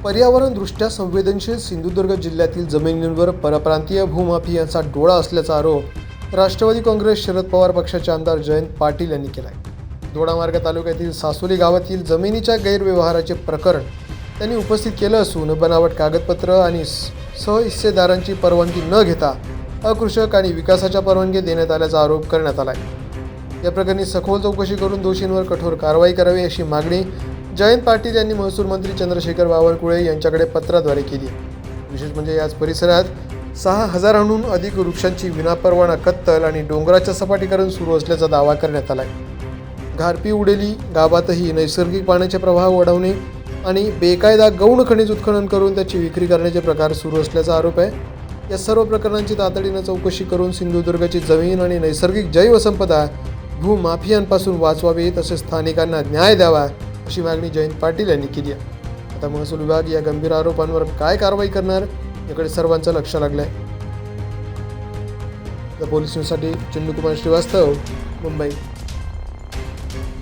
पर्यावरणदृष्ट्या संवेदनशील सिंधुदुर्ग जिल्ह्यातील जमिनींवर परप्रांतीय भूमाफियांचा डोळा असल्याचा आरोप राष्ट्रवादी काँग्रेस शरद पवार पक्षाचे आमदार जयंत पाटील यांनी केला आहे। दोडामार्ग तालुक्यातील सासोली गावातील जमिनीच्या गैरव्यवहाराचे प्रकरण त्यांनी उपस्थित केलं असून बनावट कागदपत्र आणि सहहिस्सेदारांची परवानगी न घेता अकृषक आणि विकासाच्या परवानगी देण्यात आल्याचा आरोप करण्यात आला आहे। या प्रकरणी सखोल चौकशी करून दोषींवर कठोर कारवाई करावी अशी मागणी जयंत पाटील यांनी महसूल मंत्री चंद्रशेखर बावनकुळे यांच्याकडे पत्राद्वारे केली आहे। विशेष म्हणजे याच परिसरात 6,000हून अधिक वृक्षांची विनापरवाना कत्तल आणि डोंगराच्या सपाटीकरण सुरू असल्याचा दावा करण्यात आला आहे। घारपी उडेली गावातही नैसर्गिक पाण्याचे प्रवाह वाढवणे आणि बेकायदा गौण खनिज उत्खनन करून त्याची विक्री करण्याचे प्रकार सुरू असल्याचा आरोप आहे। या सर्व प्रकरणांची तातडीने चौकशी करून सिंधुदुर्गची जमीन आणि नैसर्गिक जैवसंपदा भूमाफियांपासून वाचवावी, तसेच स्थानिकांना न्याय द्यावा अशी मागणी जयंत पाटील यांनी केली आहे। आता महसूल विभाग या गंभीर आरोपांवर काय कारवाई करणार याकडे सर्वांचं लक्ष लागलं आहे। द पोलीस न्यूजसाठी चंदू कुमार श्रीवास्तव, मुंबई।